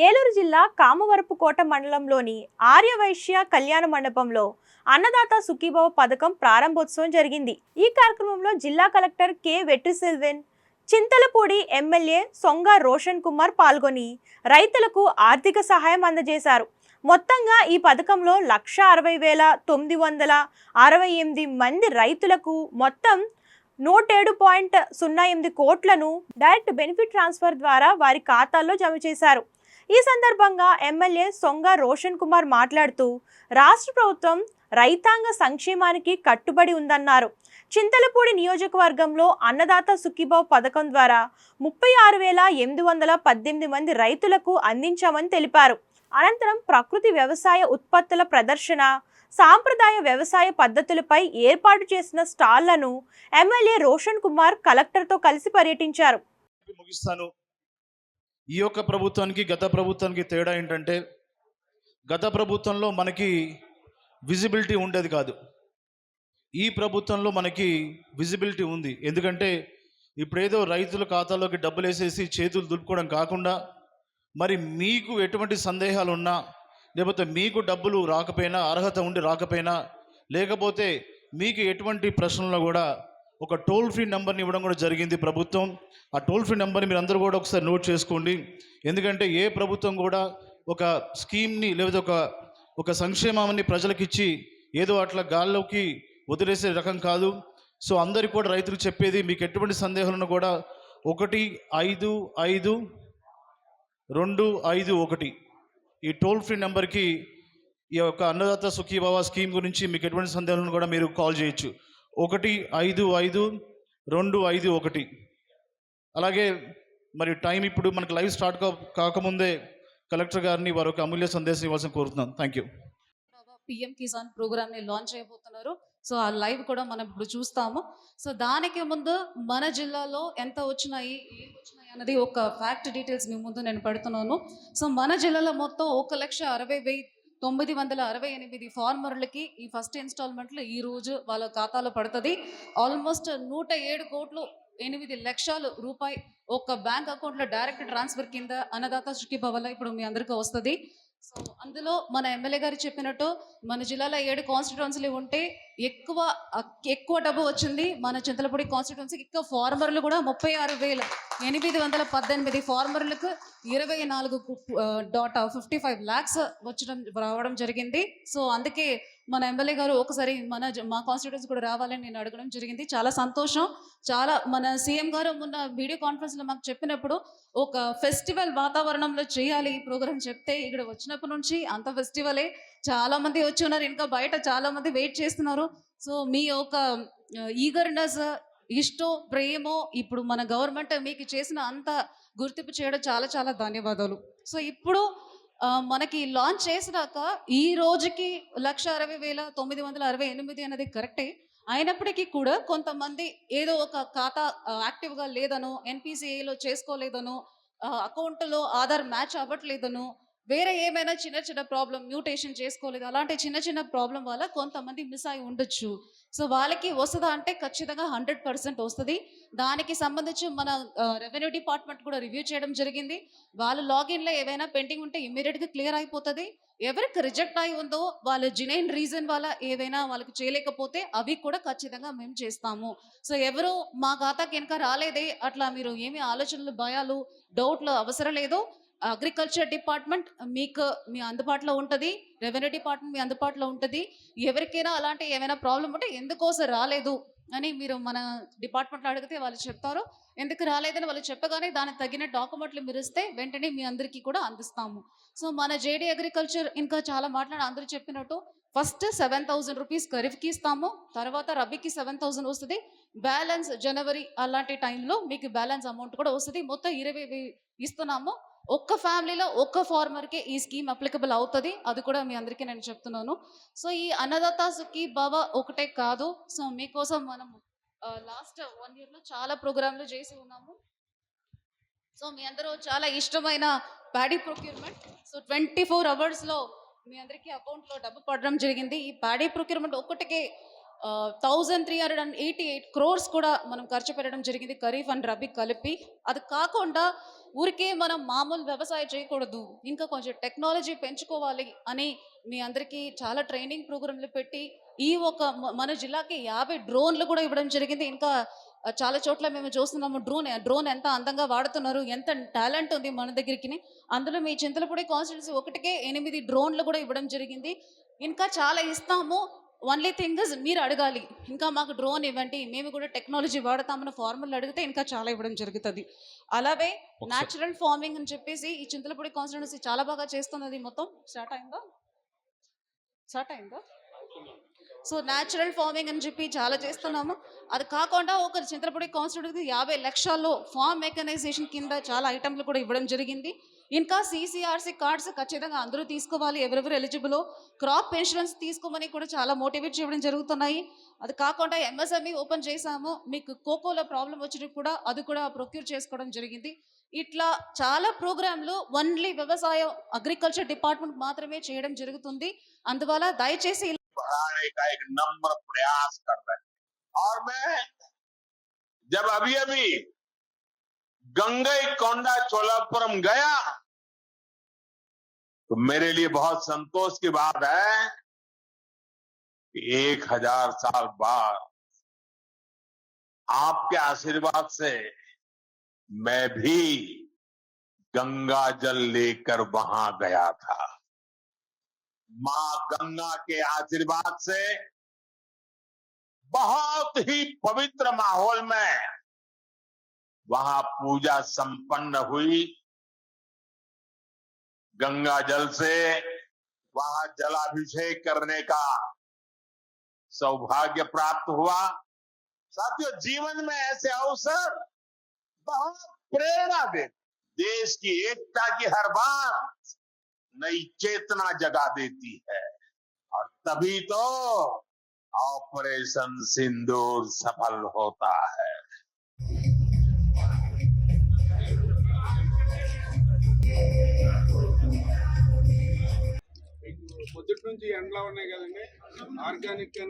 ఏలూరు జిల్లా కామవరపుకోట మండలంలోని ఆర్యవైశ్య కళ్యాణ మండపంలో అన్నదాత సుఖీభవ పథకం ప్రారంభోత్సవం జరిగింది. ఈ కార్యక్రమంలో జిల్లా కలెక్టర్ కె వెట్రిసెల్వెన్, చింతలపూడి ఎమ్మెల్యే సొంగ రోషన్ కుమార్ పాల్గొని రైతులకు ఆర్థిక సహాయం అందజేశారు. మొత్తంగా ఈ పథకంలో 1,60,968 మంది రైతులకు మొత్తం 107.08 కోట్లను డైరెక్ట్ బెనిఫిట్ ట్రాన్స్ఫర్ ద్వారా వారి ఖాతాల్లో జమ చేశారు. ఈ సందర్భంగా ఎమ్మెల్యే సొంగ రోషన్ కుమార్ మాట్లాడుతూ రాష్ట్ర ప్రభుత్వం రైతాంగ సంక్షేమానికి కట్టుబడి ఉందన్నారు. చింతలపూడి నియోజకవర్గంలో అన్నదాత సుఖీభవ పథకం ద్వారా 36,818 మంది రైతులకు అందించామని తెలిపారు. అనంతరం ప్రకృతి వ్యవసాయ ఉత్పత్తుల ప్రదర్శన, సాంప్రదాయ వ్యవసాయ పద్ధతులపై ఏర్పాటు చేసిన స్టాళ్లను ఎమ్మెల్యే రోషన్ కుమార్ కలెక్టర్తో కలిసి పర్యటించారు. ఈ యొక్క ప్రభుత్వానికి గత ప్రభుత్వానికి తేడా ఏంటంటే, గత ప్రభుత్వంలో మనకి విజిబిలిటీ ఉండేది కాదు. ఈ ప్రభుత్వంలో మనకి విజిబిలిటీ ఉంది. ఎందుకంటే ఇప్పుడేదో రైతుల ఖాతాలోకి డబ్బులు వేసేసి చేతులు దులుపుకోవడం కాకుండా, మరి మీకు ఎటువంటి సందేహాలు ఉన్నా, లేకపోతే మీకు డబ్బులు రాకపోయినా, అర్హత ఉండి రాకపోయినా, లేకపోతే మీకు ఎటువంటి ప్రశ్నలు కూడా ఒక టోల్ ఫ్రీ నెంబర్ని ఇవ్వడం కూడా జరిగింది ప్రభుత్వం. ఆ టోల్ ఫ్రీ నెంబర్ని మీరు అందరూ కూడా ఒకసారి నోట్ చేసుకోండి. ఎందుకంటే ఏ ప్రభుత్వం కూడా ఒక స్కీమ్ని లేకపోతే ఒక సంక్షేమాన్ని ప్రజలకు ఇచ్చి ఏదో అట్లా గాల్లోకి వదిలేసే రకం కాదు. సో అందరికీ కూడా రైతులకు చెప్పేది, మీకు ఎటువంటి సందేహాలను కూడా 155-251 ఈ టోల్ ఫ్రీ నెంబర్కి ఈ యొక్క అన్నదాత సుఖీభవ స్కీమ్ గురించి మీకు ఎటువంటి సందేహాలను కూడా మీరు కాల్ చేయొచ్చు. 155-251. అలాగే మరి టైం ఇప్పుడు మనకు లైవ్ స్టార్ట్ కాకముందే కలెక్టర్ గారిని వారు ఒక అమూల్య సందేశం ఇవ్వాల్సిన కోరుతున్నాను. Thank you. పిఎం కిసాన్ ప్రోగ్రామ్ని లాంచ్ అయిపోతున్నారు. సో ఆ లైవ్ కూడా మనం ఇప్పుడు చూస్తాము. సో దానికి ముందు మన జిల్లాలో ఎంత వచ్చినాయి, ఏం వచ్చినాయి అన్నది ఒక ఫ్యాక్ట్ డీటెయిల్స్ మీ ముందు నేను పెడుతున్నాను. సో మన జిల్లాలో మొత్తం 1,60,968 ఫార్మర్లకి ఈ ఫస్ట్ ఇన్స్టాల్మెంట్లో ఈ రోజు వాళ్ళ ఖాతాలో పడుతుంది. ఆల్మోస్ట్ 107,08,00,000 రూపాయి ఒక బ్యాంక్ అకౌంట్లో డైరెక్ట్ ట్రాన్స్ఫర్ కింద అన్నదాత సుఖీభవలో ఇప్పుడు మీ అందరికీ వస్తుంది. సో అందులో మన ఎమ్మెల్యే గారు చెప్పినట్టు మన జిల్లాలో 7 కాన్స్టిట్యున్సీలు ఉంటే ఎక్కువ డబ్బు వచ్చింది మన చింతలపూడి కాన్స్టిట్యున్సీకి. ఎక్కువ ఫార్మర్లు కూడా 36,818 ఫార్మర్లకు 24.55 lakhs రావడం జరిగింది. సో అందుకే మన ఎమ్మెల్యే గారు ఒకసారి మా కాన్స్టిట్యున్సీ కూడా రావాలని నేను అడగడం జరిగింది. చాలా సంతోషం. చాలా మన సీఎం గారు మొన్న వీడియో కాన్ఫరెన్స్లో మాకు చెప్పినప్పుడు ఒక ఫెస్టివల్ వాతావరణంలో చేయాలి ఈ ప్రోగ్రామ్ చెప్తే, ఇక్కడ వచ్చినప్పటి నుంచి అంత ఫెస్టివలే. చాలా మంది వచ్చి ఉన్నారు, ఇంకా బయట చాలా మంది వెయిట్ చేస్తున్నారు. సో మీ యొక్క ఈగర్నెస్, ఇష్టం, ప్రేమో ఇప్పుడు మన గవర్నమెంట్ మీకు చేసిన అంత గుర్తింపు చేయడం చాలా చాలా ధన్యవాదాలు. సో ఇప్పుడు మనకి లాంచ్ చేసినాక ఈ రోజుకి 1,60,968 అనేది కరెక్టే. అయినప్పటికీ కూడా కొంతమంది ఏదో ఒక ఖాతా యాక్టివ్గా లేదనో, ఎన్పిసిఐలో చేసుకోలేదనో, అకౌంట్లో ఆధార్ మ్యాచ్ అవ్వట్లేదనో, వేరే ఏమైనా చిన్న ప్రాబ్లం, మ్యూటేషన్ చేసుకోలేదు, అలాంటి చిన్న ప్రాబ్లం వల్ల కొంతమంది మిస్ అయి ఉండొచ్చు. సో వాళ్ళకి వస్తుందా అంటే ఖచ్చితంగా 100% వస్తుంది. దానికి సంబంధించి మన రెవెన్యూ డిపార్ట్మెంట్ కూడా రివ్యూ చేయడం జరిగింది. వాళ్ళ లాగిన్లో ఏవైనా పెండింగ్ ఉంటే ఇమ్మీడియట్గా క్లియర్ అయిపోతుంది. ఎవరికి రిజెక్ట్ అయి ఉందో వాళ్ళ జెన్యూన్ రీజన్ వల్ల ఏవైనా వాళ్ళకి చేయలేకపోతే అవి కూడా ఖచ్చితంగా మేము చేస్తాము. సో ఎవరు మా ఖాతాకి వెనక రాలేదే అట్లా మీరు ఏమి ఆలోచనలు, భయాలు, డౌట్లు అవసరం లేదు. అగ్రికల్చర్ డిపార్ట్మెంట్ మీ అందుబాటులో ఉంటుంది, రెవెన్యూ డిపార్ట్మెంట్ మీ అందుబాటులో ఉంటుంది. ఎవరికైనా అలాంటి ఏమైనా ప్రాబ్లం ఉంటే ఎందుకోసం రాలేదు అని మీరు మన డిపార్ట్మెంట్లో అడిగితే వాళ్ళు చెప్తారు. ఎందుకు రాలేదని వాళ్ళు చెప్పగానే దానికి తగిన డాక్యుమెంట్లు మీరు ఇస్తే వెంటనే మీ అందరికీ కూడా అందిస్తాము. సో మన జేడీ అగ్రికల్చర్ ఇంకా చాలా అందరూ చెప్పినట్టు ఫస్ట్ 7,000 రూపీస్ ఖరీఫ్కి ఇస్తాము, తర్వాత రబీకి 7,000 వస్తుంది. బ్యాలెన్స్ జనవరి అలాంటి టైంలో మీకు బ్యాలెన్స్ అమౌంట్ కూడా వస్తుంది. మొత్తం 20,000 ఇస్తున్నాము. ఒక్క ఫ్యామిలీలో ఒక్క ఫార్మర్కి ఈ స్కీమ్ అప్లికబుల్ అవుతుంది. అది కూడా మీ అందరికీ నేను చెప్తున్నాను. సో ఈ అన్నదాత సుఖీభవ ఒకటే కాదు, సో మీకోసం మనం లాస్ట్ 1 yearలో చాలా ప్రోగ్రాంలు చేసి ఉన్నాము. సో మీ అందరూ చాలా ఇష్టమైన ప్యాడీ ప్రొక్యూర్మెంట్, సో 24 hours మీ అందరికీ అకౌంట్లో డబ్బు పడడం జరిగింది. ఈ ప్యాడీ ప్రొక్యూర్మెంట్ ఒక్కటికే 1388 crores కూడా మనం ఖర్చు పెట్టడం జరిగింది ఖరీఫ్ అండ్ రబీ కలిపి. అది కాకుండా ఊరికే మనం మామూలు వ్యవసాయం చేయకూడదు, ఇంకా కొంచెం టెక్నాలజీ పెంచుకోవాలి అని మీ అందరికీ చాలా ట్రైనింగ్ ప్రోగ్రాంలు పెట్టి ఈ ఒక మన జిల్లాకి 50 డ్రోన్లు కూడా ఇవ్వడం జరిగింది. ఇంకా చాలా చోట్ల మేము చూస్తున్నాము డ్రోన్ ఎంత అందంగా వాడుతున్నారు, ఎంత టాలెంట్ ఉంది మన దగ్గరికి. అందులో మీ చింతలపూడి కాన్స్టిట్యున్సీ ఒకటికే 8 డ్రోన్లు కూడా ఇవ్వడం జరిగింది. ఇంకా చాలా ఇస్తాము. ఓన్లీ థింగ్ ఇస్ మీరు అడగాలి, ఇంకా మాకు డ్రోన్ ఇవ్వండి, మేము కూడా టెక్నాలజీ వాడతామని ఫార్మల్ అడిగితే ఇంకా చాలా ఇవ్వడం జరుగుతుంది. అలాగే న్యాచురల్ ఫార్మింగ్ అని చెప్పేసి ఈ చింతలపూడి కాన్స్టిట్యున్సీ చాలా బాగా చేస్తున్నది. మొత్తం స్టార్ట్ అయిందా? సో న్యాచురల్ ఫార్మింగ్ అని చెప్పి చాలా చేస్తున్నాము. అది కాకుండా ఒక చింతలపూడి కాన్స్టిట్యూన్సీకి 50 లక్షల్లో ఫార్మ్ మెకనైజేషన్ కింద చాలా ఐటమ్లు కూడా ఇవ్వడం జరిగింది. ఇంకా CCRC కార్డ్స్ ఖచ్చితంగా అందరూ తీసుకోవాలి, ఎవరెవరు ఎలిజిబుల్. క్రాప్ ఇన్సూరెన్స్ తీసుకోమని కూడా చాలా మోటివేట్ చేయడం జరుగుతున్నాయి. అది కాకుండా MSME ఓపెన్ చేశాము. మీకు కోకోలో ప్రాబ్లం వచ్చినప్పుడు కూడా అది కూడా ప్రొక్యూర్ చేసుకోవడం జరిగింది. ఇట్లా చాలా ప్రోగ్రాంలు ఓన్లీ వ్యవసాయం అగ్రికల్చర్ డిపార్ట్మెంట్ మాత్రమే చేయడం జరుగుతుంది. అందువల్ల దయచేసి बढ़ाने का एक नम्र प्रयास कर रहे हैं। और मैं जब अभी गंगई कोंडा चोलापुरम गया तो मेरे लिए बहुत संतोष की बात है कि 1000 साल बाद आपके आशीर्वाद से मैं भी गंगा जल लेकर वहां गया था। मां गंगा के आशीर्वाद से बहुत ही पवित्र माहौल में वहां पूजा संपन्न हुई। गंगा जल से वहां जलाभिषेक करने का सौभाग्य प्राप्त हुआ। साथियों, जीवन में ऐसे अवसर बहुत प्रेरणा देते, देश की एकता की हर बात नई चेतना जगा देती है। और तभी तो ऑपरेशन सिंदूर सफल होता है। పొద్దుటి నుంచి ఎండలో ఉన్నాయి కదండి, ఆర్గానిక్